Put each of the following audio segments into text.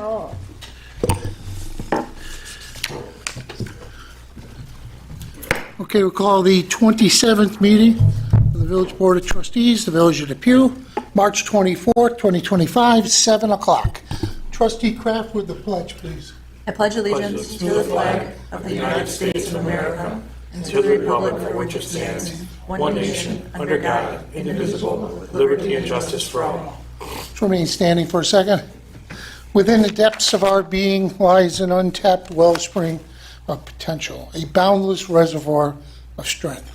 Oh. Okay, we'll call the 27th meeting of the Village Board of Trustees, the Village of Depew, March 24th, 2025, 7 o'clock. Trustee Kraft with the pledge, please. I pledge allegiance to the flag of the United States of America and to the republic for which it stands, one nation, under God, indivisible, with liberty and justice for all. Let's remain standing for a second. Within the depths of our being lies an untapped wellspring of potential, a boundless reservoir of strength.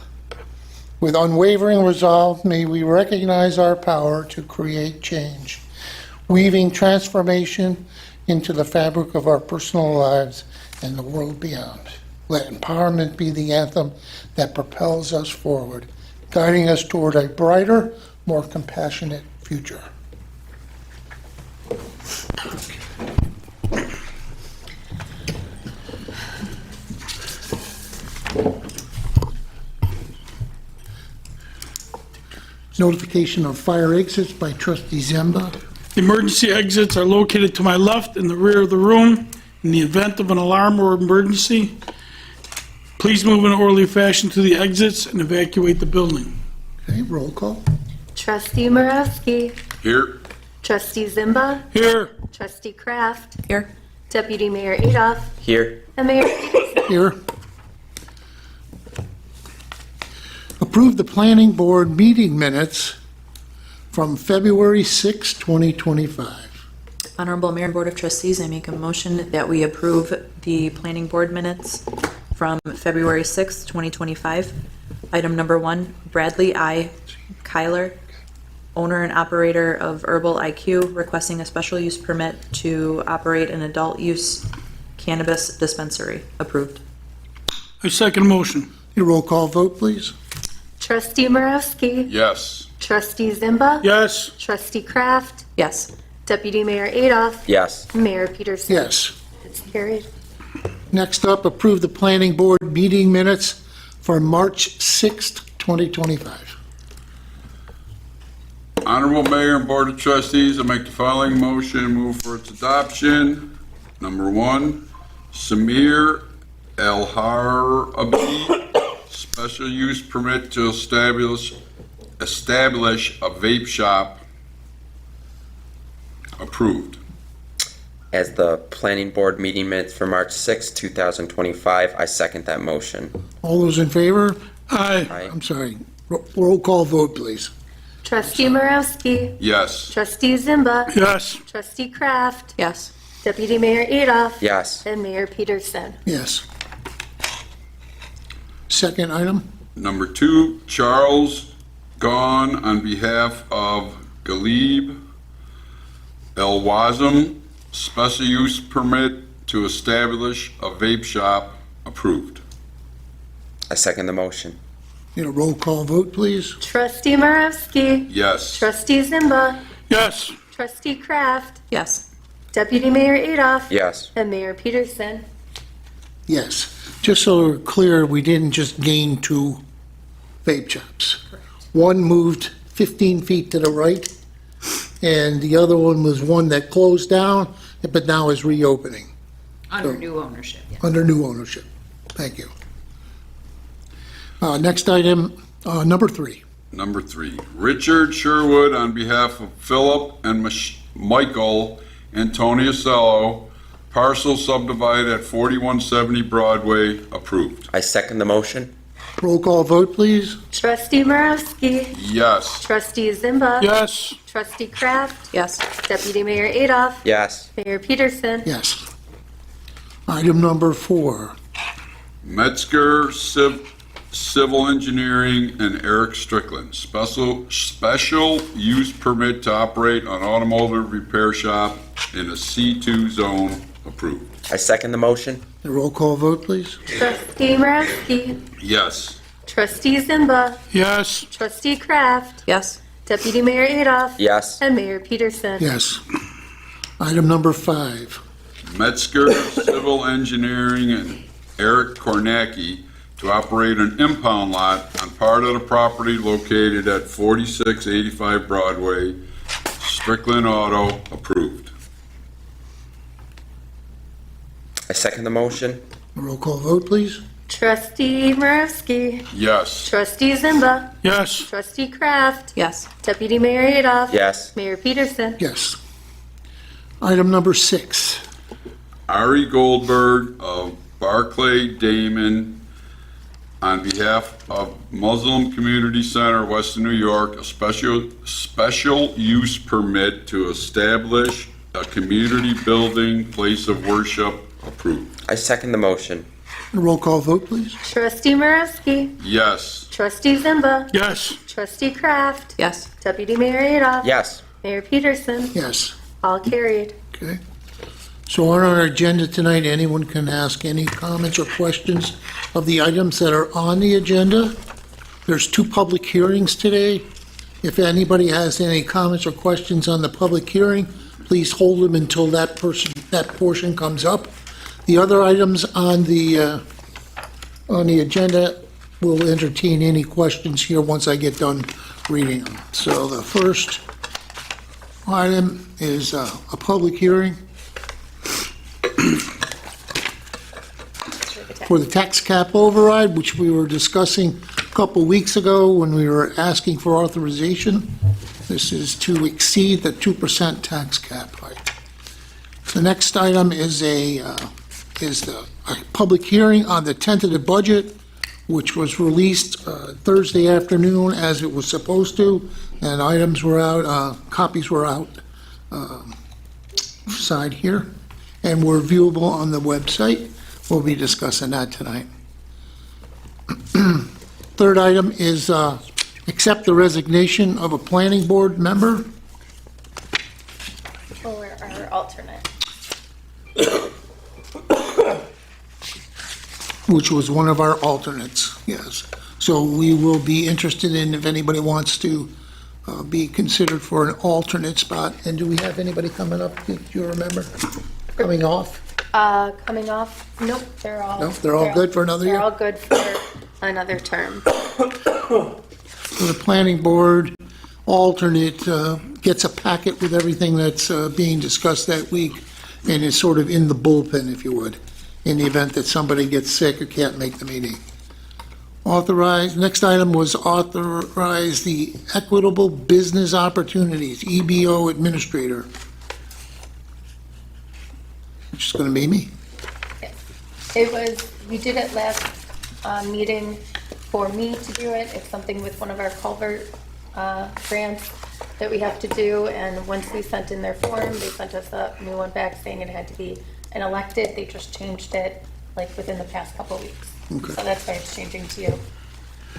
With unwavering resolve, may we recognize our power to create change, weaving transformation into the fabric of our personal lives and the world beyond. Let empowerment be the anthem that propels us forward, guiding us toward a brighter, more compassionate future. Notification of fire exits by Trustee Zemba. Emergency exits are located to my left in the rear of the room. In the event of an alarm or emergency, please move in an orderly fashion to the exits and evacuate the building. Okay, roll call. Trustee Moravsky. Here. Trustee Zimba. Here. Trustee Kraft. Here. Deputy Mayor Adolph. Here. And Mayor Peterson. Here. Approve the planning board meeting minutes from February 6, 2025. Honorable Mayor and Board of Trustees, I make a motion that we approve the planning board minutes from February 6th, 2025. Item number 1, Bradley I. Kyler, owner and operator of Herbal IQ, requesting a special use permit to operate an adult use cannabis dispensary. Approved. I second motion. Your roll call vote, please. Trustee Moravsky. Yes. Trustee Zimba. Yes. Trustee Kraft. Yes. Deputy Mayor Adolph. Yes. Mayor Peterson. Yes. It's carried. Next up, approve the planning board meeting minutes for March 6th, 2025. Honorable Mayor and Board of Trustees, I make the following motion and move for its adoption. Number 1, Samir El-Harabi, special use permit to establish a vape shop. Approved. As the planning board meeting minutes for March 6, 2025, I second that motion. All those in favor? Aye. Aye. I'm sorry. Roll call vote, please. Trustee Moravsky. Yes. Trustee Zimba. Yes. Trustee Kraft. Yes. Deputy Mayor Adolph. Yes. And Mayor Peterson. Yes. Second item. Number 2, Charles Gone on behalf of Galib El Wazam, special use permit to establish a vape shop. Approved. I second the motion. Roll call vote, please. Trustee Moravsky. Yes. Trustee Zimba. Yes. Trustee Kraft. Yes. Deputy Mayor Adolph. Yes. And Mayor Peterson. Yes. Just so we're clear, we didn't just gain 2 vape shops. One moved 15 feet to the right, and the other one was one that closed down, but now is reopening. Under new ownership, yes. Under new ownership. Thank you. Next item, number 3. Number 3, Richard Sherwood on behalf of Philip and Michael Antoniusello, parcel subdivided at 4170 Broadway. Approved. I second the motion. Roll call vote, please. Trustee Moravsky. Yes. Trustee Zimba. Yes. Trustee Kraft. Yes. Deputy Mayor Adolph. Yes. Mayor Peterson. Yes. Item number 4. Metzger Civil Engineering and Eric Strickland, special use permit to operate an automotive repair shop in a C2 zone. Approved. I second the motion. The roll call vote, please. Trustee Moravsky. Yes. Trustee Zimba. Yes. Trustee Kraft. Yes. Deputy Mayor Adolph. Yes. And Mayor Peterson. Yes. Item number 5. Metzger Civil Engineering and Eric Kornacki to operate an impound lot on part of the property located at 4685 Broadway. Strickland Auto. Approved. I second the motion. Roll call vote, please. Trustee Borowski. Yes. Trustee Zimba. Yes. Trustee Kraft. Yes. Deputy Mayor Adolph. Yes. Mayor Peterson. Yes. Item number 6. Ari Goldberg of Barclay Damon, on behalf of Muslim Community Center, Western New York, a special use permit to establish a community building place of worship approved. I second the motion. Roll call vote, please. Trustee Borowski. Yes. Trustee Zimba. Yes. Trustee Kraft. Yes. Deputy Mayor Adolph. Yes. Mayor Peterson. Yes. All carried. Okay. So on our agenda tonight, anyone can ask any comments or questions of the items that are on the agenda. There's 2 public hearings today. If anybody has any comments or questions on the public hearing, please hold them until that portion comes up. The other items on the agenda, we'll entertain any questions here once I get done reading them. So the first item is a public hearing for the tax cap override, which we were discussing a couple weeks ago when we were asking for authorization. This is to exceed the 2% tax cap height. The next item is a public hearing on the tentative budget, which was released Thursday afternoon as it was supposed to, and items were out, copies were out side here, and were viewable on the website. We'll be discussing that tonight. Third item is accept the resignation of a planning board member. Or our alternate. Which was one of our alternates, yes. So we will be interested in if anybody wants to be considered for an alternate spot. And do we have anybody coming up, do you remember? Coming off? Coming off, nope, they're all. No, they're all good for another year? They're all good for another term. So the planning board alternate gets a packet with everything that's being discussed that week and is sort of in the bullpen, if you would, in the event that somebody gets sick or can't make the meeting. Next item was authorize the Equitable Business Opportunities, EBO Administrator. Which is going to be me. It was, we did it last meeting for me to do it. It's something with one of our culvert grants that we have to do. And once we sent in their form, they sent us a new one back saying it had to be an elected. They just changed it like within the past couple weeks. Okay. So that's why it's changing to you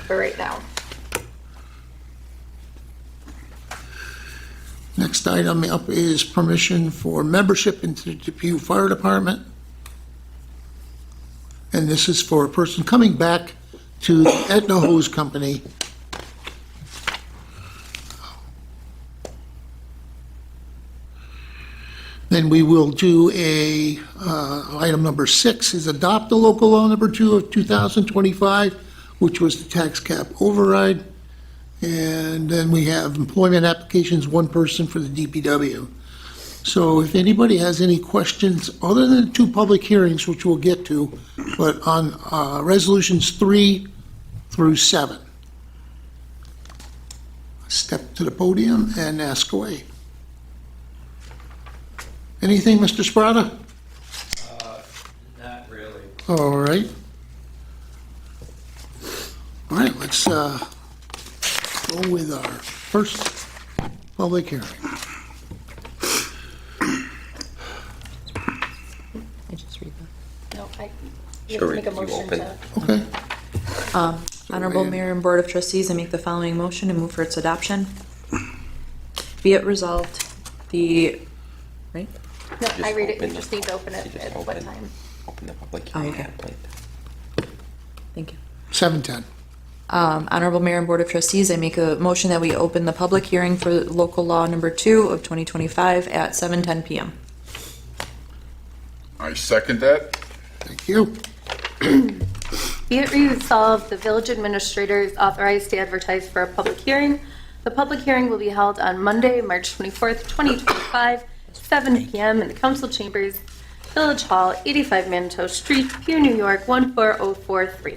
for right now. Next item up is permission for membership into the Depew Fire Department. And this is for a person coming back to the Aetna Hose Company. Then we will do item number 6 is adopt the local law number 2 of 2025, which was the tax cap override. And then we have employment applications, 1 person for the DPW. So if anybody has any questions, other than 2 public hearings, which we'll get to, but on resolutions 3 through 7. Step to the podium and ask away. Anything, Mr. Sprata? Not really. All right. All right, let's go with our first public hearing. I just read that. No, you Sure, have to make a you motion open. to. Okay. Honorable Mayor and Board of Trustees, I make the following motion and move for its adoption. Be it resolved, right? No, I read it, open you the- just need to open it you just at what open. time? Open the public Oh, hearing. okay. Thank you. 7:10. Honorable Mayor and Board of Trustees, I make a motion that we open the public hearing for local law number 2 of 2025 at 7:10 PM. I second that. Thank you. Be it resolved, the village administrator is authorized to advertise for a public hearing. The public hearing will be held on Monday, March 24th, 2025, 7 PM in the council chambers Village Hall, 85 Manitou Street, Depew, New York, 14043.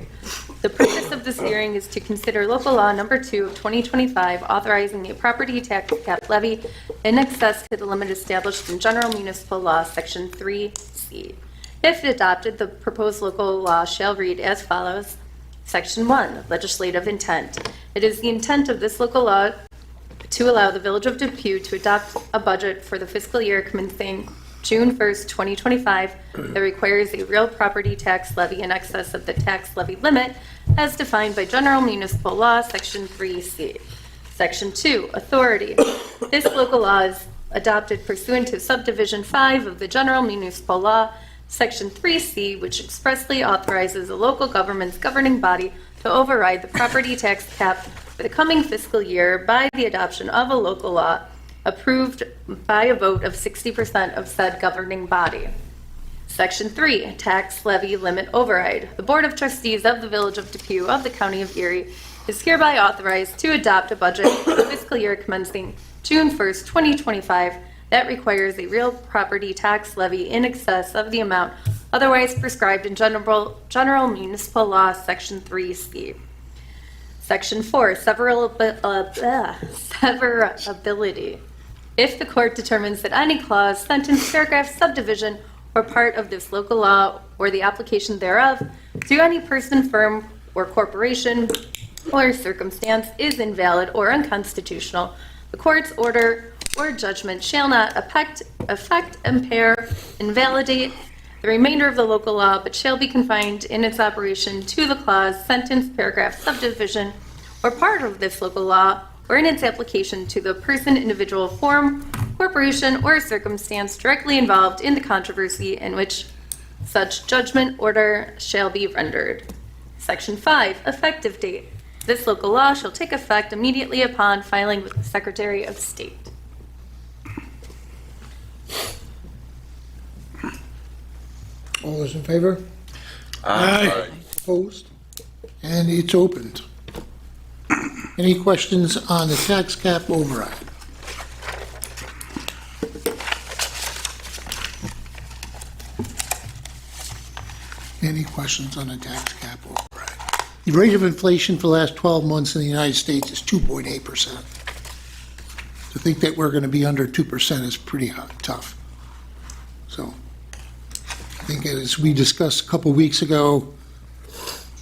The purpose of this hearing is to consider local law number 2 of 2025, authorizing a property tax cap levy in excess to the limit established in General Municipal Law, Section 3C. If adopted, the proposed local law shall read as follows. Section 1, legislative intent. It is the intent of this local law to allow the Village of Depew to adopt a budget for the fiscal year commencing June 1st, 2025, that requires a real property tax levy in excess of the tax levy limit as defined by General Municipal Law, Section 3C. Section 2, authority. This local law is adopted pursuant to Subdivision 5 of the General Municipal Law, Section 3C, which expressly authorizes a local government's governing body to override the property tax cap for the coming fiscal year by the adoption of a local law approved by a vote of 60% of said governing body. Section 3, tax levy limit override. The Board of Trustees of the Village of Depew of the County of Erie is hereby authorized to adopt a budget for the fiscal year commencing June 1st, 2025, that requires a real property tax levy in excess of the amount otherwise prescribed in General Municipal Law, Section 3C. Section 4, severability. If the court determines that any clause, sentence, paragraph, subdivision, or part of this local law or the application thereof to any person, firm, or corporation or circumstance is invalid or unconstitutional, the court's order or judgment shall not affect, impair, invalidate the remainder of the local law, but shall be confined in its operation to the clause, sentence, paragraph, subdivision, or part of this local law, or in its application to the person, individual, form, corporation, or circumstance directly involved in the controversy in which such judgment order shall be rendered. Section 5, effective date. This local law shall take effect immediately upon filing with the Secretary of State. All those in favor? Aye. Opposed? And it's opened. Any questions on the tax cap override? Any questions on the tax cap override? The rate of inflation for the last 12 months in the United States is 2.8%. To think that we're going to be under 2% is pretty tough. So I think as we discussed a couple weeks ago,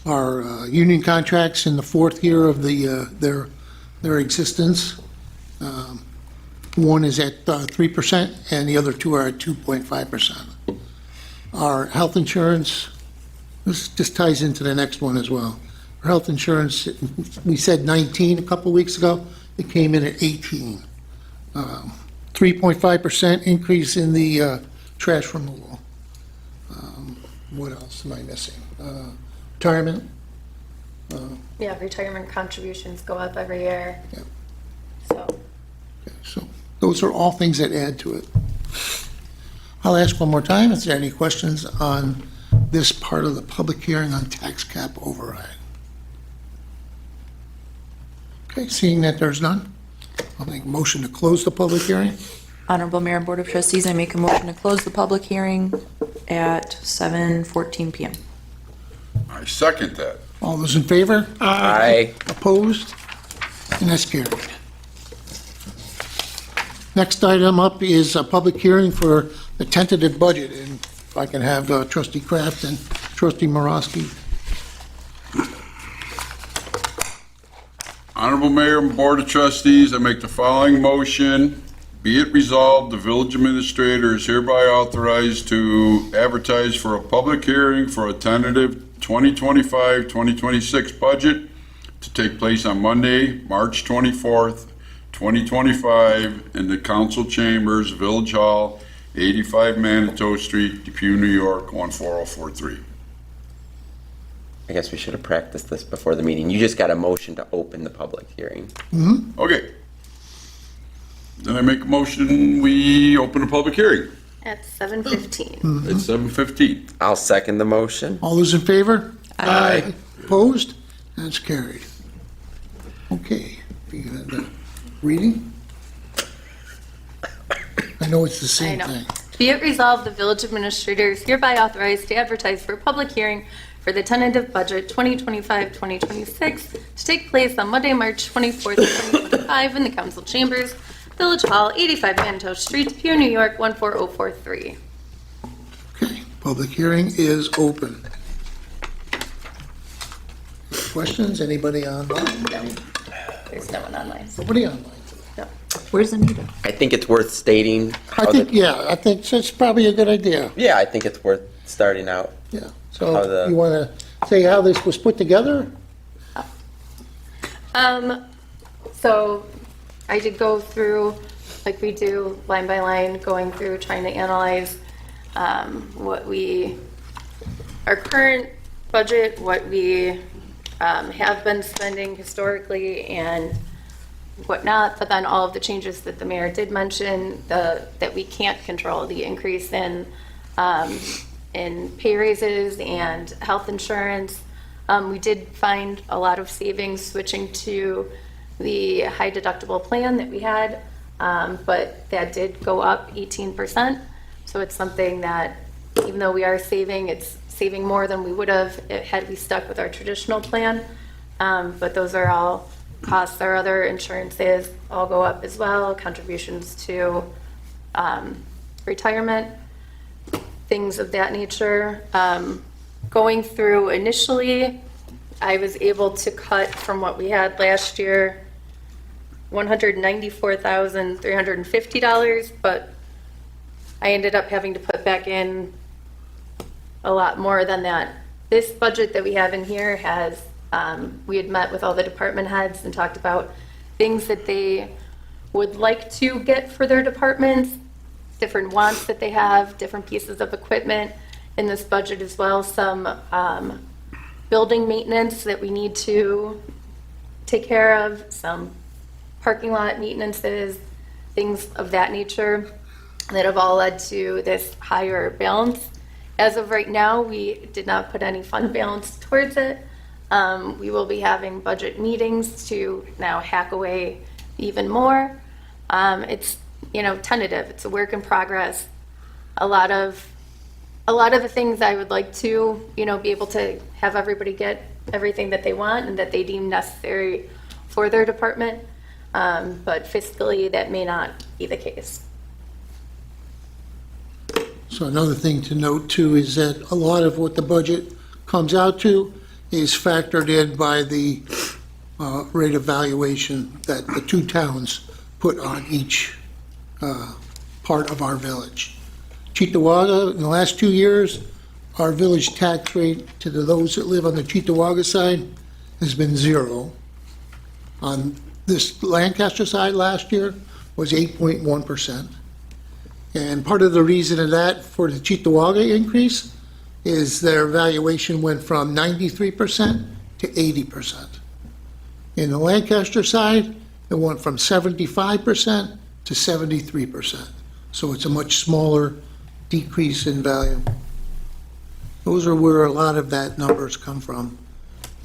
our union contracts in the fourth year of their existence, one is at 3% and the other two are at 2.5%. Our health insurance, this just ties into the next one as well. Our health insurance, we said 19 a couple weeks ago, it came in at 18. 3.5% increase in the trash removal. What else am I missing? Retirement. Yeah, retirement contributions go up every year. Yeah. So, Okay, so those are all things that add to it. I'll ask one more time, is there any questions on this part of the public hearing on tax cap override? Okay, seeing that there's none, I'll make a motion to close the public hearing. Honorable Mayor and Board of Trustees, I make a motion to close the public hearing at 7:14 PM. I second that. All those in favor? Aye. Opposed? And that's carried. Next item up is a public hearing for the tentative budget, and if I can have Trustee Kraft and Trustee Morosky. Honorable Mayor and Board of Trustees, I make the following motion. Be it resolved, the village administrator is hereby authorized to advertise for a public hearing for a tentative 2025-2026 budget to take place on Monday, March 24th, 2025, in the council chambers, Village Hall, 85 Manitou Street, Depew, New York, 14043. I guess we should have practiced this before the meeting. You just got a motion to open the public hearing. Okay. Then I make a motion, we open a public hearing at 7:15. at 7:15. I'll second the motion. All those in favor? Aye. Opposed? That's carried. Okay, you got the reading? I know it's the same I know. thing. Be it resolved, the village administrator is hereby authorized to advertise for a public hearing for the tentative budget 2025-2026 to take place on Monday, March 24th, 2025 in the council chambers, Village Hall, 85 Manto Street, Depew, New York, 14043. Okay, public hearing is open. Questions? Anybody online? No, there's no one online. Nobody online. No. Where's Anita? I think it's worth stating. I think, yeah, I think it's probably a good idea. Yeah, I think it's worth starting out. Yeah. How So the- you want to say how this was put together? So I did go through, like we do, line by line, going through, trying to analyze our current budget, what we have been spending historically and whatnot, but then all of the changes that the mayor did mention, that we can't control, the increase in pay raises and health insurance. We did find a lot of savings switching to the high deductible plan that we had, but that did go up 18%. So it's something that, even though we are saving, it's saving more than we would have had we stuck with our traditional plan. But those are all costs. Our other insurances all go up as well, contributions to retirement, things of that nature. Going through initially, I was able to cut from what we had last year, $194,350, but I ended up having to put back in a lot more than that. This budget that we have in here has, we had met with all the department heads and talked about things that they would like to get for their departments, different wants that they have, different pieces of equipment in this budget as well, some building maintenance that we need to take care of, some parking lot maintenances, things of that nature that have all led to this higher balance. As of right now, we did not put any fund balance towards it. We will be having budget meetings to now hack away even more. It's, tentative. It's a work in progress. A lot of the things I would like to, be able to have everybody get everything that they want and that they deem necessary for their department. But fiscally, that may not be the case. So another thing to note too is that a lot of what the budget comes out to is factored in by the rate of valuation that the two towns put on each part of our village. Cheektowaga, in the last 2 years, our village tax rate to those that live on the Cheektowaga side has been 0. On this Lancaster side last year was 8.1%. And part of the reason of that for the Cheektowaga increase is their valuation went from 93% to 80%. In the Lancaster side, it went from 75% to 73%. So it's a much smaller decrease in value. Those are where a lot of that numbers come from.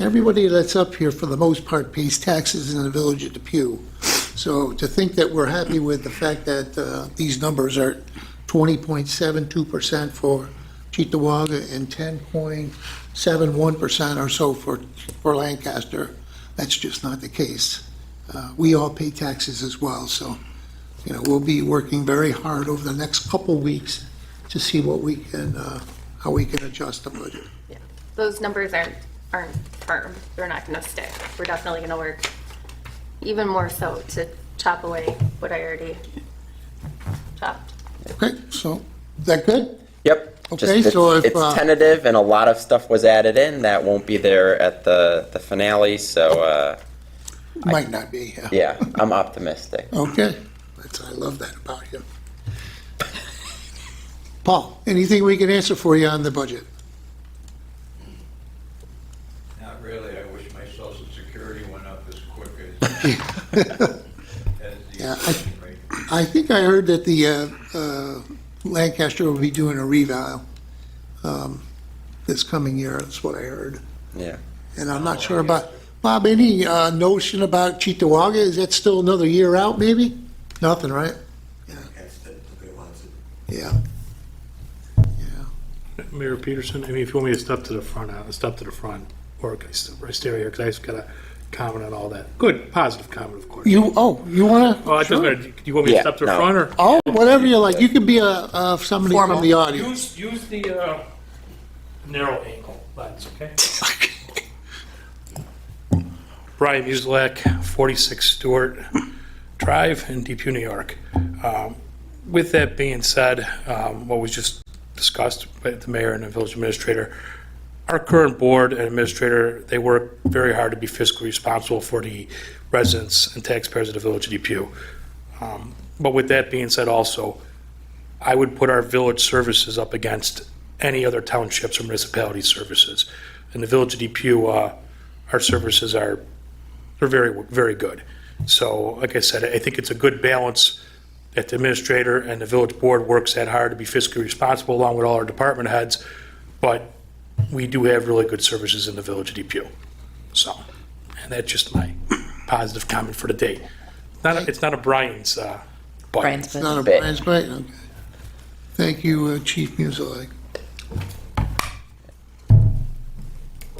Everybody that's up here, for the most part, pays taxes in the village of Depew. So to think that we're happy with the fact that these numbers are 20.72% for Cheektowaga and 10.71% or so for Lancaster, that's just not the case. We all pay taxes as well, so we'll be working very hard over the next couple weeks to see what we can, how we can adjust the budget. Yeah. Those numbers aren't firm. They're not going to stick. We're definitely going to work even more so to chop away what I already chopped. Okay, so is that good? Yep. Okay, Just, so if, it's tentative and a lot of stuff was added in that won't be there at the finale, so Might not be, yeah. yeah, I'm optimistic. Okay, I love that about you. Paul, anything we can answer for you on the budget? Not really. I wish my social security went up as quick as Yeah, the inflation rate. I think I heard that the Lancaster will be doing a reval this coming year. That's what I heard. Yeah. And I'm not sure about, Bob, any notion about Cheektowaga? Is that still another year out, maybe? Nothing, right? Yeah. Mayor Peterson, I mean, if you want me to step to the front, I'll step to the front, or can I stay right here, because I just got a comment on all that. Good, positive comment, of course. You wanna? Oh, I just, do you want me to Yeah, step to the no. front, or? Oh, whatever you like. You could be somebody Formal. from the audience. Use the narrow angle lens, okay? Brian Muslak, 46 Stewart Drive in Depew, New York. With that being said, what was just discussed by the mayor and the village administrator, our current board and administrator, they work very hard to be fiscally responsible for the residents and taxpayers of the village of Depew. But with that being said also, I would put our village services up against any other townships or municipality services. In the village of Depew, our services are very, very good. So, like I said, I think it's a good balance that the administrator and the village board works that hard to be fiscally responsible along with all our department heads, but we do have really good services in the village of Depew. So, and that's just my positive comment for the day. It's not a Brian's, but. Brian's It's not a Bit. Brian's bite? Okay. Thank you, Chief Musalek.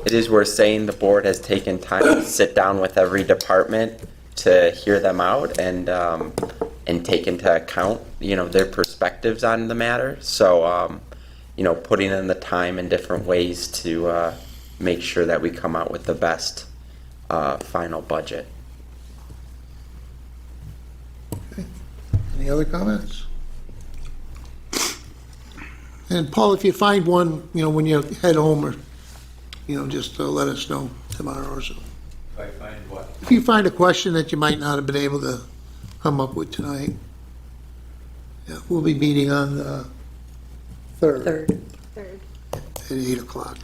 It is worth saying the board has taken time to sit down with every department to hear them out and take into account, their perspectives on the matter. So, putting in the time in different ways to make sure that we come out with the best final budget. Any other comments? And Paul, if you find one, when you head home, or, just let us know tomorrow or so. If I find what? If you find a question that you might not have been able to come up with tonight, yeah, we'll be meeting on the 3rd at 8 o'clock.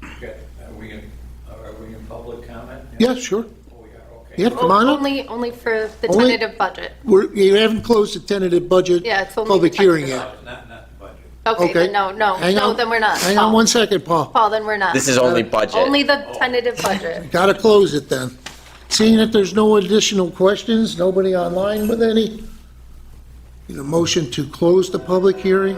Okay, are we in public comment? Yeah, sure. Oh, we are, okay. Yeah, come on up. Only for the Only- tentative budget. You haven't closed the tentative budget Yeah, it's only public the hearing tentative yet. Not the budget. Okay, Okay. then no, Hang on. then we're not. Hang Paul. on one second, Paul. Paul, then we're not. This is only budget. Only the tentative budget. Gotta close it then. Seeing that there's no additional questions, nobody online with any, motion to close the public hearing?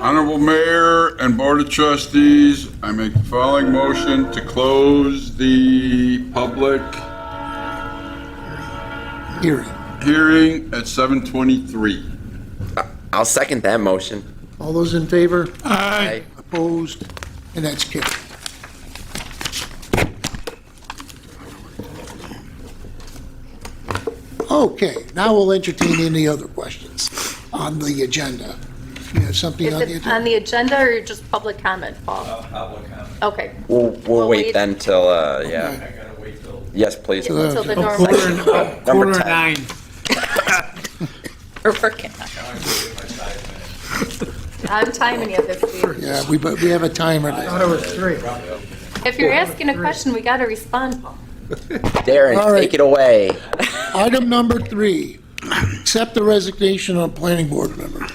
Honorable Mayor and Board of Trustees, I make the following motion to close the public hearing at 7:23. I'll second that motion. All those in favor? Aye. Opposed? And that's carried. Okay, now we'll entertain any other questions on the agenda. You have something Is on the it agenda? on the agenda or just public comment, Paul? Public comment. Okay. We'll We'll wait wait. then till, I yeah. gotta wait till. Yes, please. Until the Number Quarter 10. 9. We're working on it. Now I'm gonna get my 5 minutes. I'm timing you this week. Yeah, we have a timer. If you're asking a question, we gotta respond, Paul. Darren, All right. take it away. Item number 3, accept the resignation of planning board member.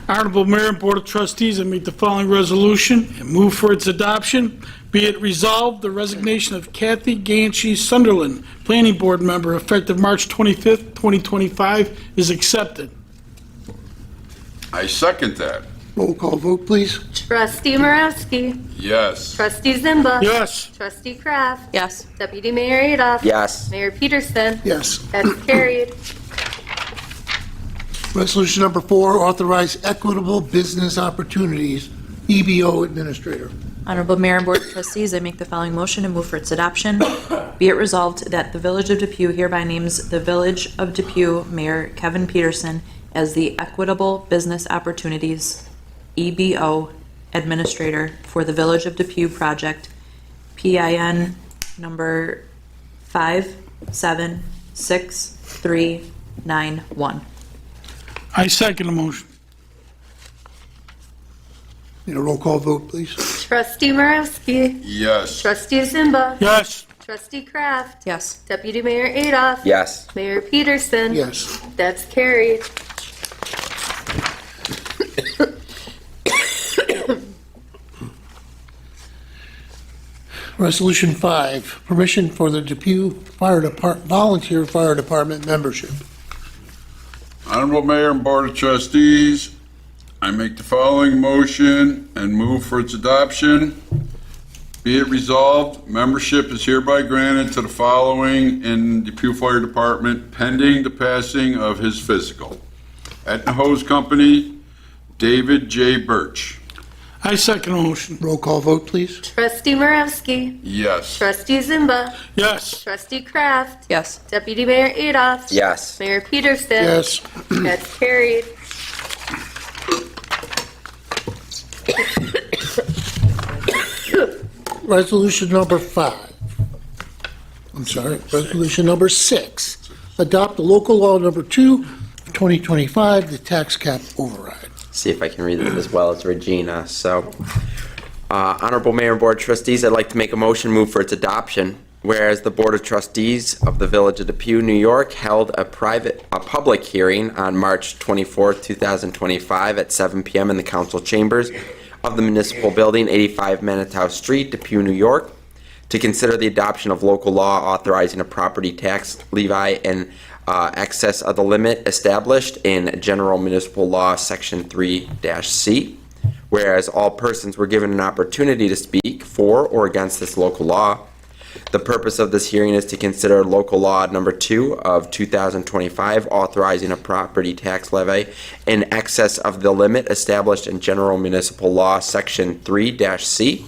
Honorable Mayor and Board of Trustees, I make the following resolution and move for its adoption. Be it resolved, the resignation of Kathy Ganchi Sunderland, Planning Board member, effective March 25th, 2025, is accepted. I second that. Roll call vote, please. Trustee Moravsky. Yes. Trustee Zimba. Yes. Trustee Kraft. Yes. Deputy Mayor Adolph. Yes. Mayor Peterson. Yes. That's carried. Resolution number 4, authorize equitable business opportunities, EBO Administrator. Honorable Mayor and Board of Trustees, I make the following motion and move for its adoption. Be it resolved that the Village of Depew hereby names the Village of Depew Mayor Kevin Peterson as the Equitable Business Opportunities EBO Administrator for the Village of Depew project, PIN number 576391. I second the motion. Need a roll call vote, please. Trustee Moravsky. Yes. Trustee Zimba. Yes. Trustee Kraft. Yes. Deputy Mayor Adolph. Yes. Mayor Peterson. Yes. That's carried. Resolution 5, permission for the Depew Fire Department, volunteer fire department membership. Honorable Mayor and Board of Trustees, I make the following motion and move for its adoption. Be it resolved, membership is hereby granted to the following in the Depew Fire Department pending the passing of his physical. Etna Hose Company, David J. Birch. I second the motion. Roll call vote, please. Trustee Moravsky. Yes. Trustee Zimba. Yes. Trustee Kraft. Yes. Deputy Mayor Adolph. Yes. Mayor Peterson. Yes. That's carried. Resolution number 5. I'm sorry, resolution number 6. Adopt the local law number 2 of 2025, the tax cap override. See if I can read it as well as Regina. So, Honorable Mayor and Board of Trustees, I'd like to make a motion, move for its adoption. Whereas the Board of Trustees of the Village of Depew, New York held a public hearing on March 24th, 2025 at 7 p.m. in the council chambers of the municipal building, 85 Manitow Street, Depew, New York, to consider the adoption of local law authorizing a property tax levy in excess of the limit established in General Municipal Law, Section 3-C. Whereas all persons were given an opportunity to speak for or against this local law. The purpose of this hearing is to consider local law number 2 of 2025 authorizing a property tax levy in excess of the limit established in General Municipal Law, Section 3-C.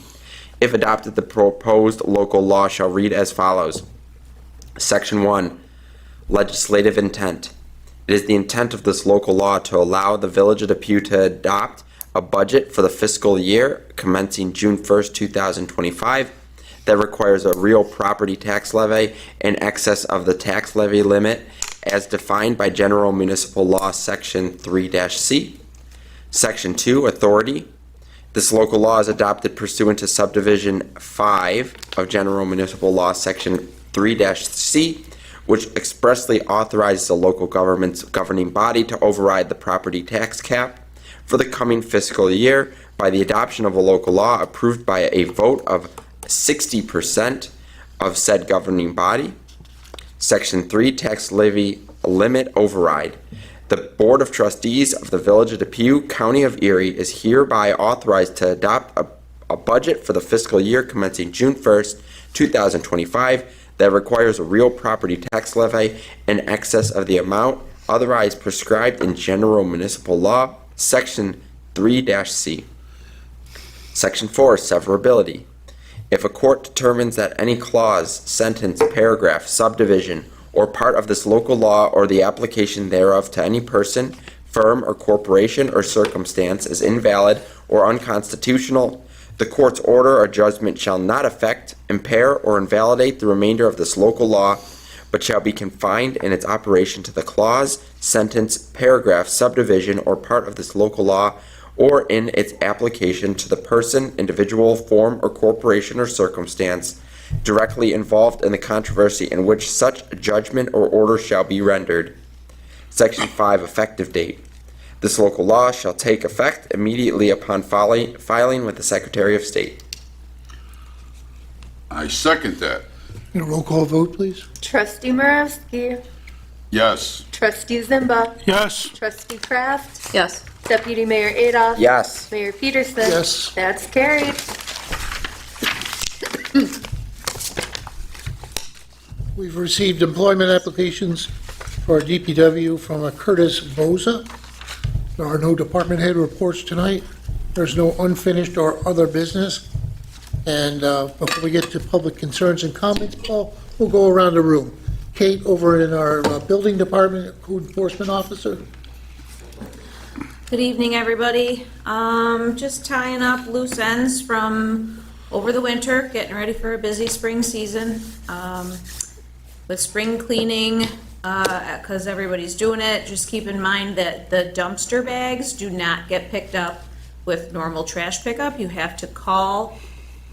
If adopted, the proposed local law shall read as follows. Section 1. Legislative intent. It is the intent of this local law to allow the Village of Depew to adopt a budget for the fiscal year commencing June 1st, 2025 that requires a real property tax levy in excess of the tax levy limit as defined by General Municipal Law, Section 3-C. Section 2, authority. This local law is adopted pursuant to Subdivision 5 of General Municipal Law, Section 3-C, which expressly authorizes the local government's governing body to override the property tax cap for the coming fiscal year by the adoption of a local law approved by a vote of 60% of said governing body. Section 3, tax levy limit override. The Board of Trustees of the Village of Depew, County of Erie is hereby authorized to adopt a budget for the fiscal year commencing June 1st, 2025 that requires a real property tax levy in excess of the amount otherwise prescribed in General Municipal Law, Section 3-C. Section 4, severability. If a court determines that any clause, sentence, paragraph, subdivision, or part of this local law or the application thereof to any person, firm, or corporation or circumstance is invalid or unconstitutional, the court's order or judgment shall not affect, impair, or invalidate the remainder of this local law, but shall be confined in its operation to the clause, sentence, paragraph, subdivision, or part of this local law, or in its application to the person, individual, form, or corporation or circumstance directly involved in the controversy in which such judgment or order shall be rendered. Section 5, effective date. This local law shall take effect immediately upon filing with the Secretary of State. I second that. And a roll call vote, please. Trustee Moravsky. Yes. Trustee Zimba. Yes. Trustee Kraft. Yes. Deputy Mayor Adolph. Yes. Mayor Peterson. Yes. That's carried. We've received employment applications for DPW from a Curtis Boza. There are no department head reports tonight. There's no unfinished or other business. And before we get to public concerns and comments, Paul, we'll go around the room. Kate, over in our building department, code enforcement officer. Good evening, everybody. Just tying up loose ends from over the winter, getting ready for a busy spring season. With spring cleaning, because everybody's doing it, just keep in mind that the dumpster bags do not get picked up with normal trash pickup. You have to call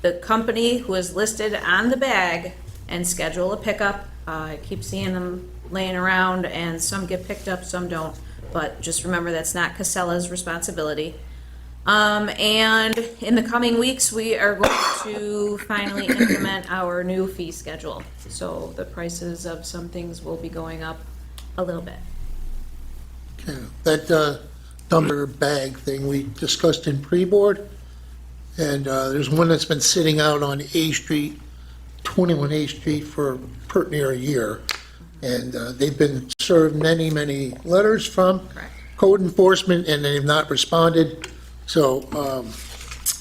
the company who is listed on the bag and schedule a pickup. I keep seeing them laying around, and some get picked up, some don't. But just remember, that's not Casella's responsibility. And in the coming weeks, we are going to finally implement our new fee schedule. So the prices of some things will be going up a little bit. Okay. That dumper bag thing we discussed in pre-board. And there's one that's been sitting out on A Street, 21 A Street for pert near a year. And they've been served many, many letters from code enforcement, and they've not responded. So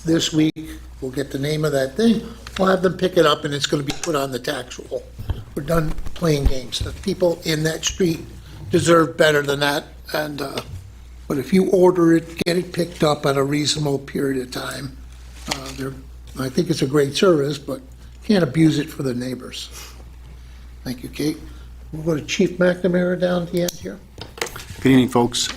this week, we'll get the name of that thing. We'll have them pick it up, and it's going to be put on the tax roll. We're done playing games. The people in that street deserve better than that. And but if you order it, get it picked up at a reasonable period of time. I think it's a great service, but can't abuse it for the neighbors. Thank you, Kate. We'll go to Chief McNamara down at the end here. Good evening, folks.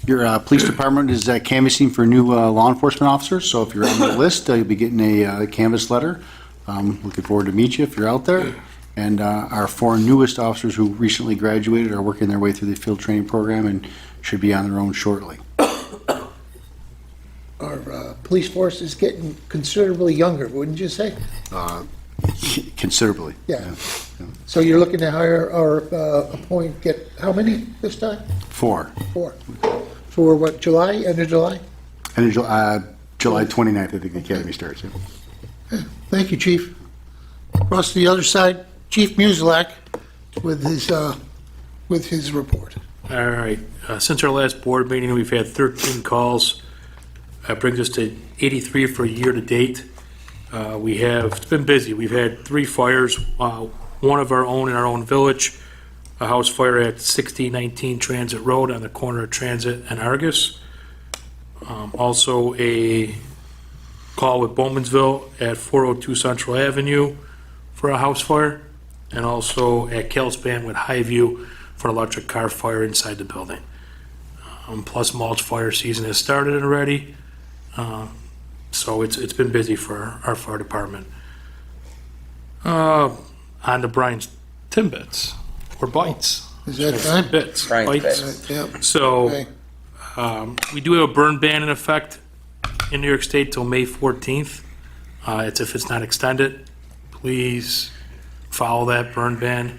Your police department is canvassing for new law enforcement officers, so if you're on the list, you'll be getting a canvas letter. Looking forward to meet you if you're out there. And our 4 newest officers who recently graduated are working their way through the field training program and should be on their own shortly. Our police force is getting considerably younger, wouldn't you say? Considerably. Yeah. So you're looking to hire or appoint, get how many this time? 4. 4. For what, July, end of July? And July 29th, I think the academy starts. Yeah. Thank you, Chief. Across to the other side, Chief Musilak with his report. All right. Since our last board meeting, we've had 13 calls. That brings us to 83 for year to date. It's been busy. We've had 3 fires, one of our own in our own village, a house fire at 6019 Transit Road on the corner of Transit and Argus. Also a call with Bowmansville at 402 Central Avenue for a house fire, and also at Kelspan with Highview for an electric car fire inside the building. Plus mulch fire season has started already. So it's been busy for our fire department. On to Brian's Timbits, or Bites. Is that time? Bits. Brian's Bites. Yep. So, Okay. we do have a burn ban in effect in New York State till May 14th. It's if it's not extended, please follow that burn ban.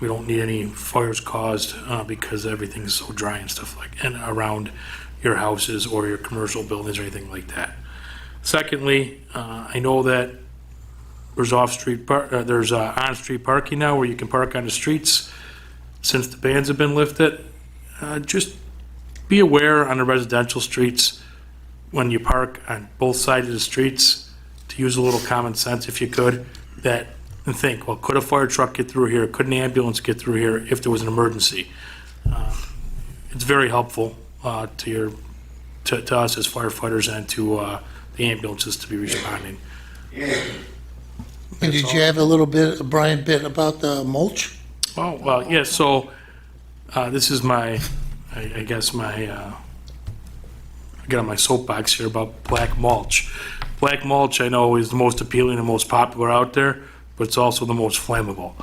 We don't need any fires caused because everything's so dry and stuff and around your houses or your commercial buildings or anything like that. Secondly, I know that there's on-street parking now where you can park on the streets since the bans have been lifted. Just be aware on the residential streets when you park on both sides of the streets to use a little common sense if you could, and think, well, could a fire truck get through here? Could an ambulance get through here if there was an emergency? It's very helpful to us as firefighters and to the ambulances to be responding. And did you have a little bit, Brian, bit about the mulch? Oh, well, yeah, so this is I guess I get on my soapbox here about black mulch. Black mulch, I know, is the most appealing and most popular out there, but it's also the most flammable.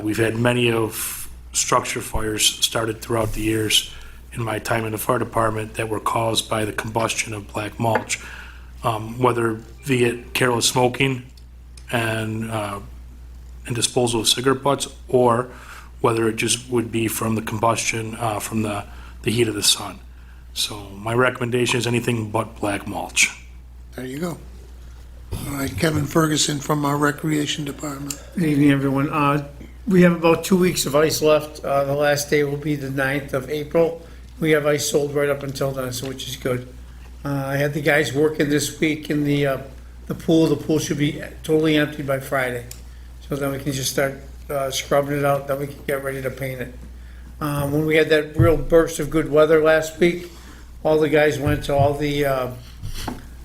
We've had many of structure fires started throughout the years in my time in the fire department that were caused by the combustion of black mulch, whether via careless smoking and disposal of cigarette butts, or whether it just would be from the combustion from the heat of the sun. So my recommendation is anything but black mulch. There you go. All right, Kevin Ferguson from our Recreation Department. Good evening, everyone. We have about 2 weeks of ice left. The last day will be the 9th of April. We have ice sold right up until then, so which is good. I had the guys working this week in the pool. The pool should be totally empty by Friday. So then we can just start scrubbing it out, then we can get ready to paint it. When we had that real burst of good weather last week, all the guys went to all the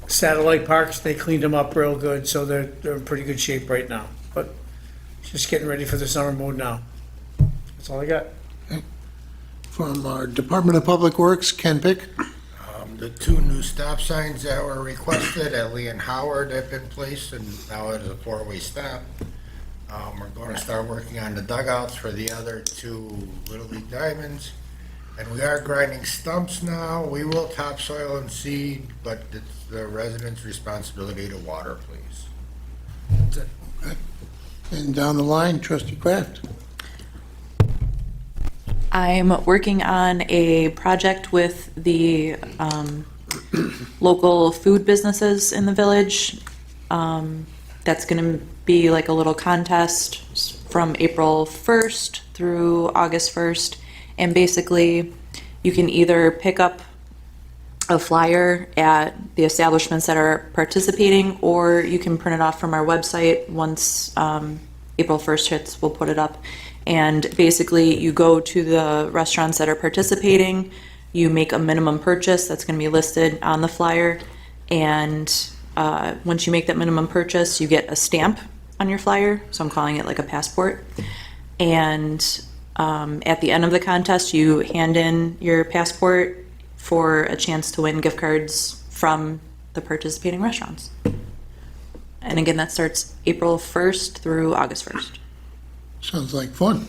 satellite parks. They cleaned them up real good, so they're in pretty good shape right now. But just getting ready for the summer mode now. That's all I got. From our Department of Public Works, Ken Pick. The 2 new stop signs that were requested at Lee and Howard have been placed, and now it is a 4-way stop. We're going to start working on the dugouts for the other 2 Little League Diamonds. And we are grinding stumps now. We will topsoil and seed, but it's the residents' responsibility to water, please. That's it. Okay. And down the line, Trustee Kraft. I'm working on a project with the local food businesses in the village. That's going to be like a little contest from April 1st through August 1st. And basically, you can either pick up a flyer at the establishments that are participating, or you can print it off from our website. Once April 1st hits, we'll put it up. And basically, you go to the restaurants that are participating, you make a minimum purchase that's going to be listed on the flyer, and once you make that minimum purchase, you get a stamp on your flyer, so I'm calling it like a passport. And at the end of the contest, you hand in your passport for a chance to win gift cards from the participating restaurants. And again, that starts April 1st through August 1st. Sounds like fun.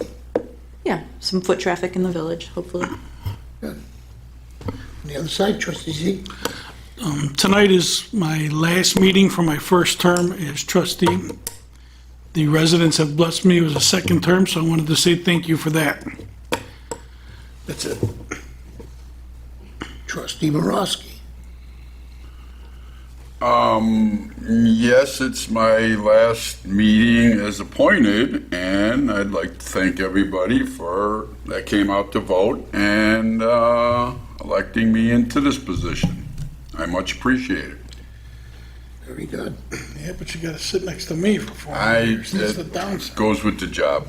Yeah, some foot traffic in the village, hopefully. Good. On the other side, trustee Z. Tonight is my last meeting for my first term as trustee. The residents have blessed me with a second term, so I wanted to say thank you for that. That's it. Trustee Morosky. Yes, it's my last meeting as appointed, and I'd like to thank everybody that came out to vote and electing me into this position. I much appreciate it. Very good. Yeah, but you gotta sit next to me for 4 years. That's the It downside. goes with the job.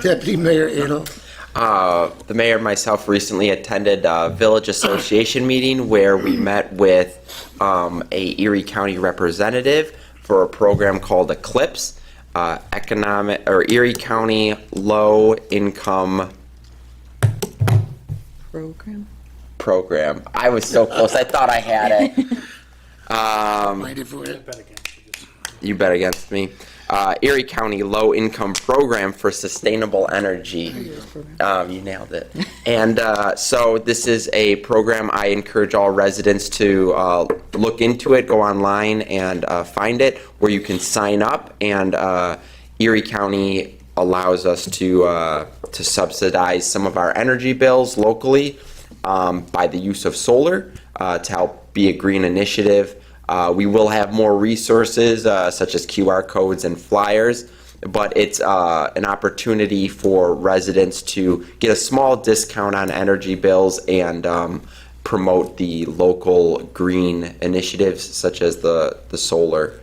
Deputy Mayor Adolf. The mayor and myself recently attended a village association meeting where we met with a Erie County representative for a program called Eclipse, Erie County Low Income Program. I was so close. I thought I had it. You bet against me. Erie County Low Income Program for Sustainable Energy. You nailed it. And so this is a program I encourage all residents to look into it, go online and find it, where you can sign up. And Erie County allows us to subsidize some of our energy bills locally by the use of solar to help be a green initiative. We will have more resources such as QR codes and flyers, but it's an opportunity for residents to get a small discount on energy bills and promote the local green initiatives such as the solar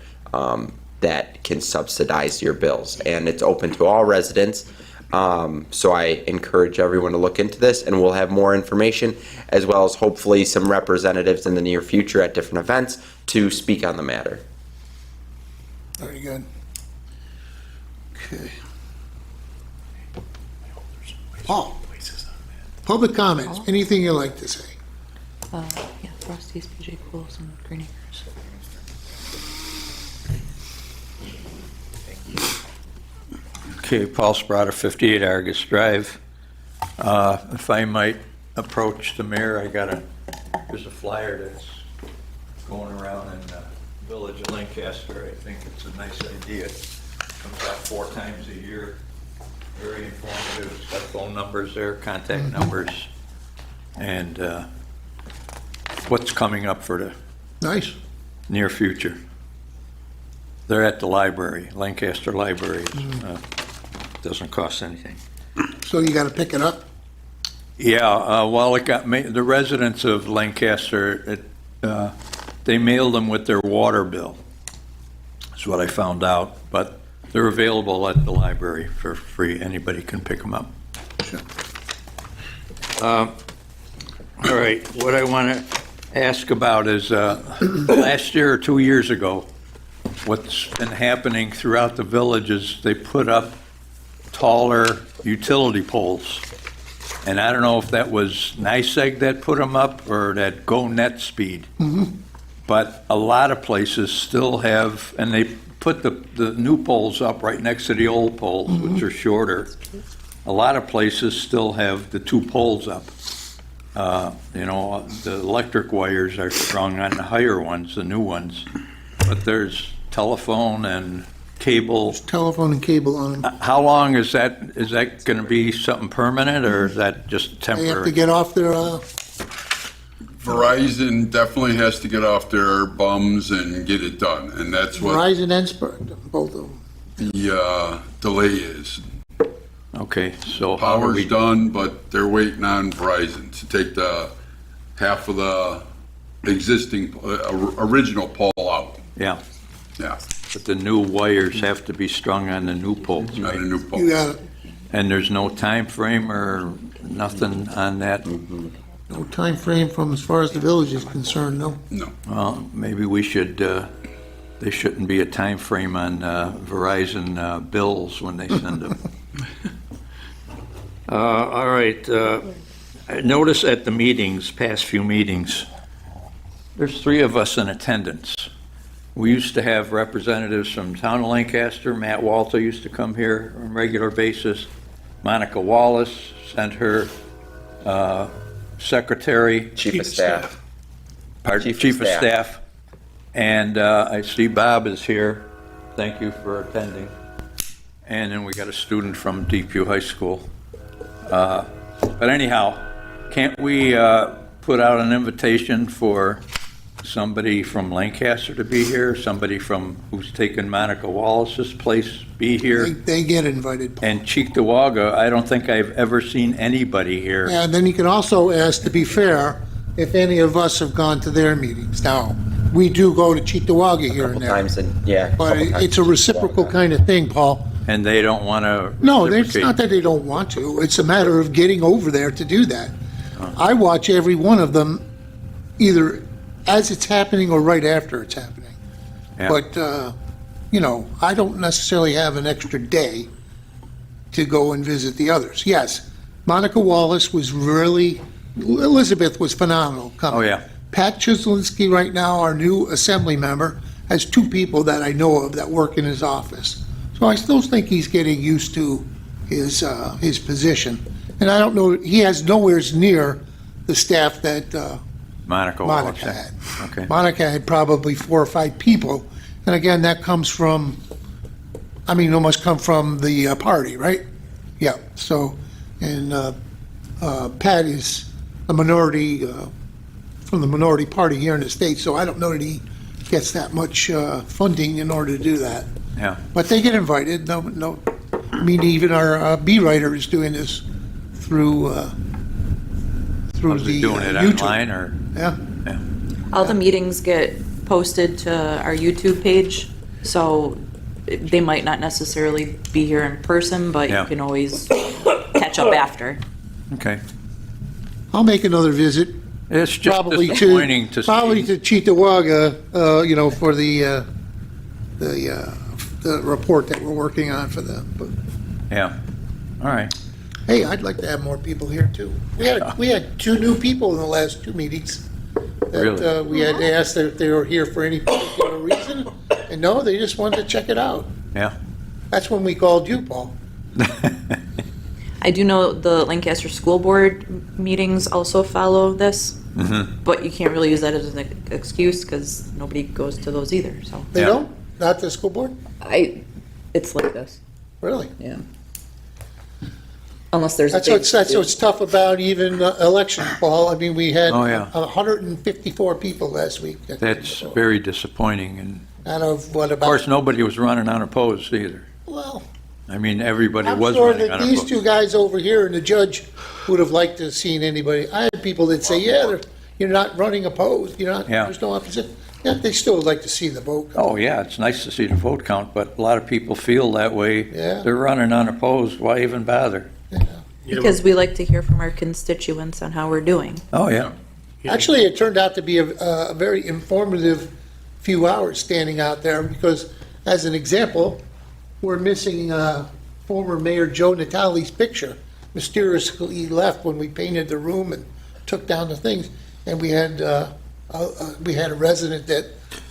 that can subsidize your bills. And it's open to all residents. So I encourage everyone to look into this, and we'll have more information, as well as hopefully some representatives in the near future at different events to speak on the matter. Very good. Okay. Paul, public comments, anything you'd like to say? Yeah, Frosty's, PJ Pools, and Green Acres. Okay, Paul Sprotter, 58 Argus Drive. If I might approach the mayor, there's a flyer that's going around in the village of Lancaster. I think it's a nice idea. Comes out 4 times a year. Very informative. It's got phone numbers there, contact numbers, and what's coming up for the Nice. near future. They're at the library, Lancaster Library. Doesn't cost anything. So you gotta pick it up? Yeah, well, it got the residents of Lancaster, they mailed them with their water bill. That's what I found out, but they're available at the library for free. Anybody can pick them up. All right, what I want to ask about is last year or 2 years ago, what's been happening throughout the village is they put up taller utility poles. And I don't know if that was NYSEG that put them up or that Go Net Speed. But a lot of places still have, and they put the new poles up right next to the old poles, which are shorter. A lot of places still have the 2 poles up. The electric wires are strung on the higher ones, the new ones. But there's telephone and cable. Telephone and cable on them. How long is that going to be something permanent, or is that just They have to temporary? get off their, Verizon definitely has to get off their bums and get it done, and that's what Verizon and Sprint, both of them. the delay is. Okay, so how are Power's we, done, but they're waiting on Verizon to take the half of the existing, original pole out. yeah, Yeah, but the new wires have to be strung on the new poles, not a right? new You pole. got it. And there's no time frame or nothing on that? No time frame from as far as the village is concerned, no. No. Well, maybe we should, there shouldn't be a time frame on Verizon bills when they send them. All right, I notice at the meetings, past few meetings, there's 3 of us in attendance. We used to have representatives from town of Lancaster. Matt Walter used to come here on a regular basis. Monica Wallace sent her secretary. Chief of Staff. Pardon? Chief of Chief of Staff. Staff. And I see Bob is here. Thank you for attending. And then we got a student from Depew High School. But anyhow, can't we put out an invitation for somebody from Lancaster to be here, somebody from who's taken Monica Wallace's place be here? They get invited. And Cheektowaga, I don't think I've ever seen anybody here. And then you can also ask, to be fair, if any of us have gone to their meetings. Now, we do go to Cheektowaga here and Couple there, times, and yeah. but couple times. it's a reciprocal kind of thing, Paul. And they don't want to No, it's reciprocate. not that they don't want to. It's a matter of getting over there to do that. I watch every one of them either as it's happening or right after it's happening. Yeah. But, you know, I don't necessarily have an extra day to go and visit the others. Yes, Monica Wallace was really, Elizabeth was phenomenal coming. Oh, yeah. Pat Chislinski right now, our new assembly member, has 2 people that I know of that work in his office. So I still think he's getting used to his position. And I don't know, he has nowhere near the staff that Monica Wallace. Monica had. Okay. Monica had probably 4 or 5 people. And again, that comes from, I mean, it must come from the party, right? Yeah, so, and Pat is a minority, from the minority party here in the state, so I don't know that he gets that much funding in order to do that. Yeah. But they get invited, no, I mean, even our B writer is doing this through Was the he doing it YouTube. online or? Yeah, All the meetings get posted to our YouTube page, so they might not necessarily be here in person, but Yeah. you can always catch up after. Okay. I'll make another visit. It's just Probably disappointing to probably see. to Cheektowaga, you know, for the report that we're working on for them. But Yeah. All right. hey, I'd like to have more people here too. We had 2 new people in the last 2 meetings. That, Really? we had asked if they were here for any particular reason, and no, they just wanted to check it out. Yeah. That's when we called you, Paul. I do know the Lancaster School Board meetings also follow this, but you can't really use that as an excuse because nobody goes to those either, so. They Yeah. don't? Not the school board? It's like this, Really? yeah. Unless there's a That's big. what's tough about even election, Paul. I mean, we had Oh, yeah. 154 people last week. That's very disappointing. And Out of what, of course, about, nobody was running unopposed either. well, I mean, everybody I'm was sure running that these unopposed. 2 guys over here and the judge would have liked to have seen anybody. I had people that say, yeah, you're not running opposed, you're not, Yeah. there's no opposition. Yeah, they still would like to see the vote. Oh, yeah, it's nice to see the vote count, but a lot of people feel that way. Yeah. They're running unopposed, why even bother? Because we like to hear from our constituents on how we're doing. Oh, yeah. Actually, it turned out to be a very informative few hours standing out there because, as an example, we're missing former Mayor Joe Natale's picture. Mysteriously left when we painted the room and took down the things. And we had a resident that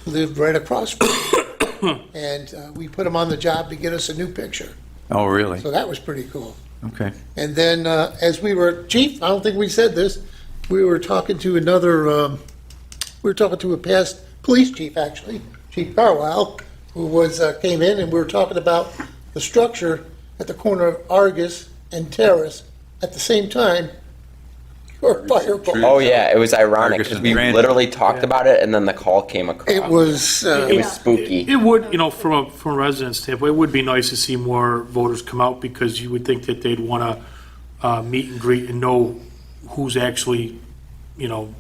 lived right across from us. And we put him on the job to get us a new picture. Oh, really? So that was pretty cool. Okay. And then, as we were, Chief, I don't think we said this, we were talking to another, we were talking to a past police chief, actually, Chief Carlisle, who was, came in, and we were talking about the structure at the corner of Argus and Terrace at the same time. Your fire pole. Oh, yeah, it was ironic, Argus because and we Brandon. literally talked about it, and then the call came across. It was, It was spooky. It would, from a resident standpoint, it would be nice to see more voters come out, because you would think that they'd want to meet and greet and know who's actually, filling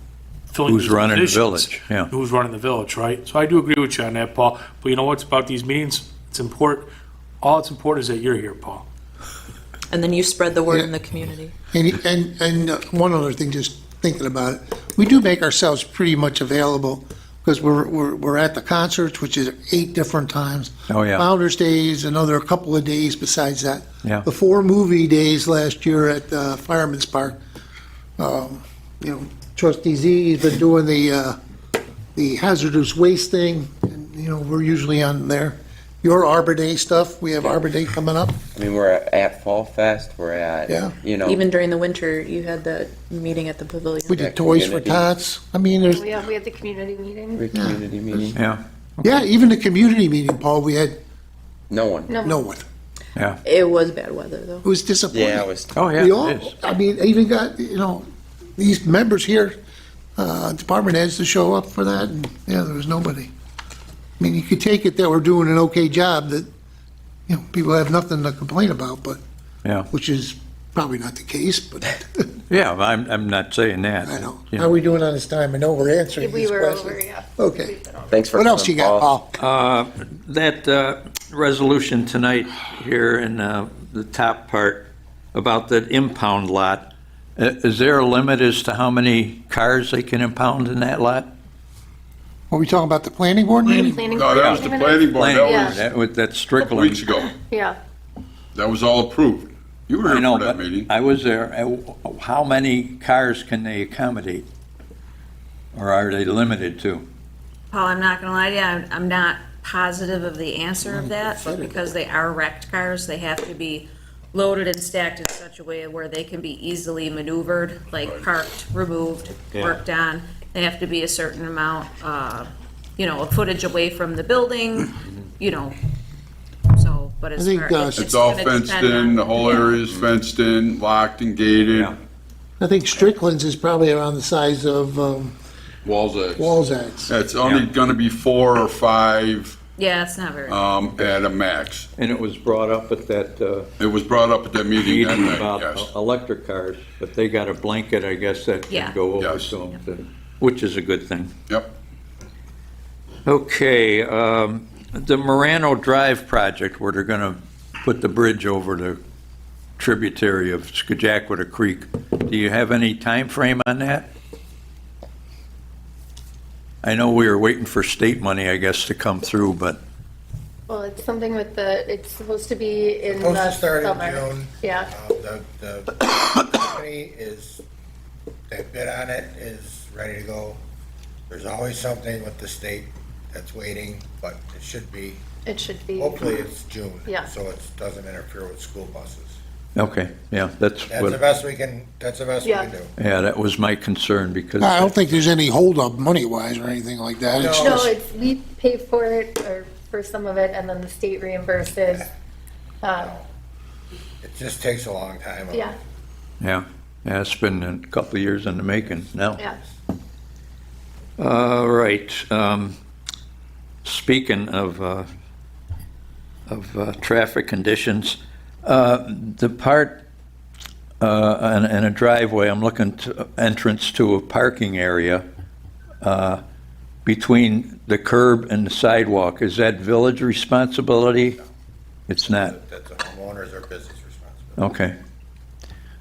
Who's these running the positions. village, yeah. Who's running the village, right? So I do agree with you on that, Paul. But you know what's about these meetings? It's important. All it's important is that you're here, Paul. And then you spread the word Yeah. in the community. and one other thing, just thinking about it, we do make ourselves pretty much available, because we're at the concerts, which is 8 different times. Oh, yeah. Founder's Days, another couple of days besides that. Yeah. The 4 movie days last year at Fireman's Park. Trustee Z has been doing the hazardous waste thing, and, we're usually on there. Your Arbor Day stuff, we have Arbor Day coming up. I mean, we're at Fall Fest, we're at, Yeah. Even during the winter, you had the meeting at the pavilion. We did Toys for community. Tots. I mean, there's, We had the community meeting. community meeting. Yeah, yeah, even the community meeting, Paul, we had No one. no one. yeah. It was bad weather, though. It was disappointing. Yeah, it was. Oh, yeah, We all, it is. I mean, I even got, these members here, department heads to show up for that, and, yeah, there was nobody. I mean, you could take it that we're doing an okay job, that, people have nothing to complain about, but, Yeah, which is probably not the case, but yeah, I'm not saying that. I know. You How are we doing on this time? I know we're answering We these were questions. over, yeah. Okay. Thanks for What else coming, you got, Paul? That resolution tonight here in the top part about that impound lot, is there a limit as to how many cars they can impound in that lot? Are we talking about the planning board meeting? Planning No, board that was the meeting planning board. Planning That board, was that's a couple Strickland. weeks ago. Yeah. That was all approved. You were I here know, for that but meeting. I was there. How many cars can they accommodate? Or are they limited to? Paul, I'm not gonna lie to you, I'm not positive of the answer of that, but because they are wrecked cars, they have to be loaded and stacked in such a way where they can be easily maneuvered, like parked, removed, Yeah. worked on. They have to be a certain amount, of footage away from the building, so, but as I think, far. it's It's all gonna fenced depend on- in, the whole area is fenced in, locked and gated, Yeah. I think Strickland's is probably around the size of walls edged. Walzak's. It's only gonna be 4 or 5, Yeah, it's not very. at a max. And it was brought up at that It was brought up at that meeting that meeting night, about yes. electric cars, but they got a blanket, I guess, that Yeah. can go over Yes. to them, which is a good thing. Yep. Okay, the Morano Drive project, where they're gonna put the bridge over the tributary of Scajaquada Creek, do you have any time frame on that? I know we were waiting for state money, I guess, to come through, but, Well, it's something it's supposed to be in Supposed the to start in summer. June. Yeah. The company that bid on it is ready to go. There's always something with the state that's waiting, but it should be, It should be. hopefully it's June. Yeah. So it doesn't interfere with school buses. okay, yeah, that's That's the what, best we can Yeah. do. yeah, that was my concern, because. I don't think there's any holdup money-wise or anything like that. It's No. No, just, we pay for it, or for some of it, and then the state reimburses. It just takes a long time. Yeah, Yeah, it's been a couple of years in the making now. yeah. All right, speaking of traffic conditions, the part in a driveway, I'm looking to entrance to a parking area between the curb and the sidewalk, is that village responsibility? It's not, That's a homeowner's or business responsibility. okay.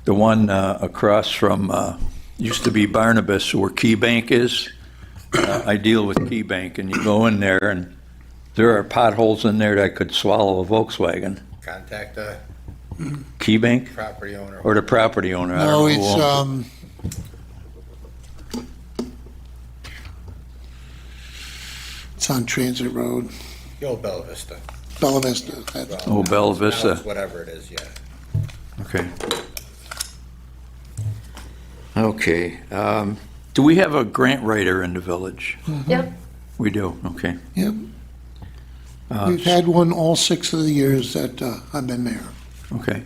The one across from, used to be Barnabas, where Key Bank is. I deal with Key Bank, and you go in there, and there are potholes in there that could swallow a Volkswagen. Contact the Key Bank property owner. or the property owner? I no, don't know who it's, owns it's on Transit Road, The old Bella Vista. Bella Vista. That's- Oh, Bella Now Vista. it's whatever it is, yeah. it. Okay. Okay, do we have a grant writer in the village? Yep. We do, okay. Yep. We've had one all 6 of the years that I've been mayor. Okay.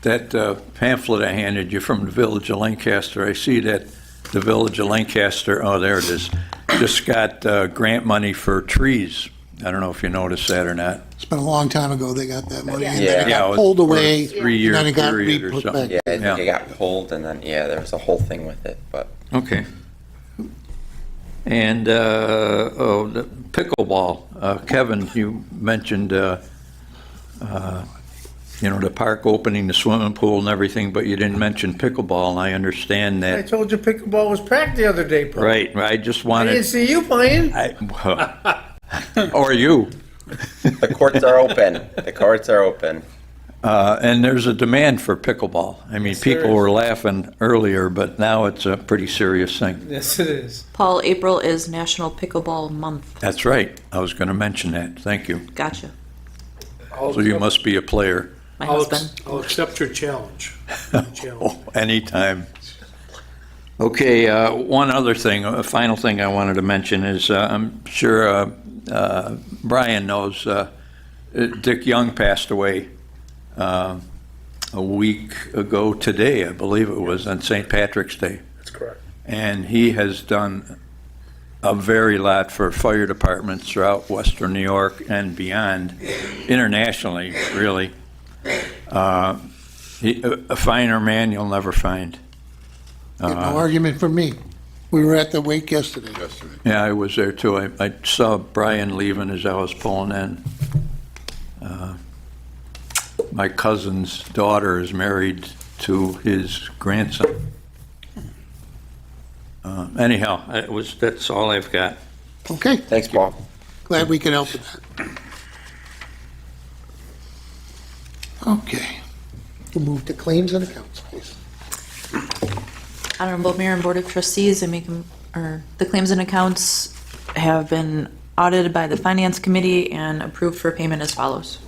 That pamphlet I handed you from the Village of Lancaster, I see that the Village of Lancaster, oh, there it is, just got grant money for trees. I don't know if you noticed that or not. It's been a long time ago they got that money, and Yeah. then it Yeah, it got was pulled for a away, 3-year and then it got period or re-put something. back. Yeah, I think Yeah. it got pulled, and then, yeah, there was a whole thing with it, but Okay. And, the pickleball. Kevin, you mentioned, the park opening, the swimming pool and everything, but you didn't mention pickleball, and I understand I that. told you pickleball was packed the other day, Paul. Right, I just I wanted. didn't see you playing. Or you. the courts are open. The courts are open. And there's a demand for pickleball. I mean, Yes, there people is. were laughing earlier, but now it's a pretty serious thing. Yes, it is. Paul, April is National Pickleball Month. That's right. I was going to mention that. Thank you. Gotcha. So you must be a player. My husband. I'll accept your challenge. Oh, anytime. Okay, one other thing, a final thing I wanted to mention is, I'm sure Brian knows, Dick Young passed away a week ago today, I believe it was, on St. Patrick's Day. That's correct. And he has done a very lot for fire departments throughout Western New York and beyond, internationally, really. A finer man you'll never find. No argument from me. We were at the wake yesterday. Yeah, I was there too. I saw Brian leaving as I was pulling in. My cousin's daughter is married to his grandson. Anyhow, that's all I've got. Okay, Thanks, Paul. glad we could help with that. Okay, we'll move to claims and accounts, please. Honorable Mayor and Board of Trustees, the claims and accounts have been audited by the Finance Committee and approved for payment as follows.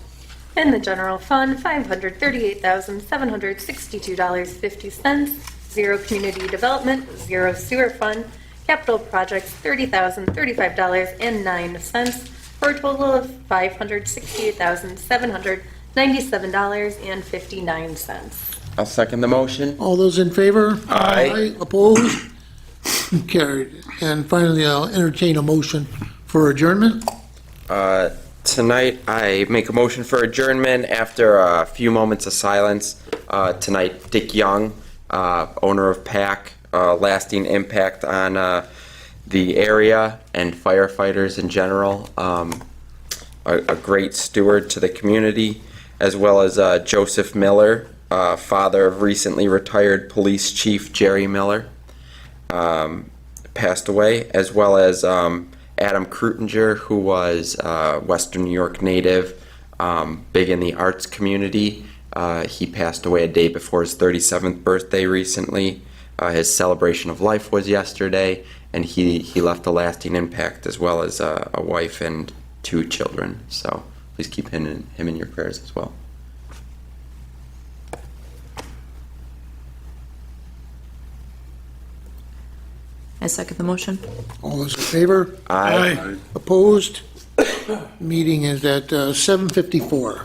In the general fund, $538,762.50. 0 community development, 0 sewer fund. Capital projects, $30,035.09, for a total of $568,797.59. I'll second the motion. All those in favor? Aye. Opposed? Carried. And finally, I'll entertain a motion for adjournment. Tonight, I make a motion for adjournment after a few moments of silence. Tonight, Dick Young, owner of PAC, lasting impact on the area and firefighters in general. A great steward to the community, as well as Joseph Miller, father of recently retired police chief Jerry Miller, passed away, as well as Adam Krutinger, who was Western New York native, big in the arts community. He passed away a day before his 37th birthday recently. His celebration of life was yesterday, and he left a lasting impact, as well as a wife and 2 children. So please keep him in your prayers as well. I second the motion. All those in favor? Aye. Opposed? Meeting is at 7:54.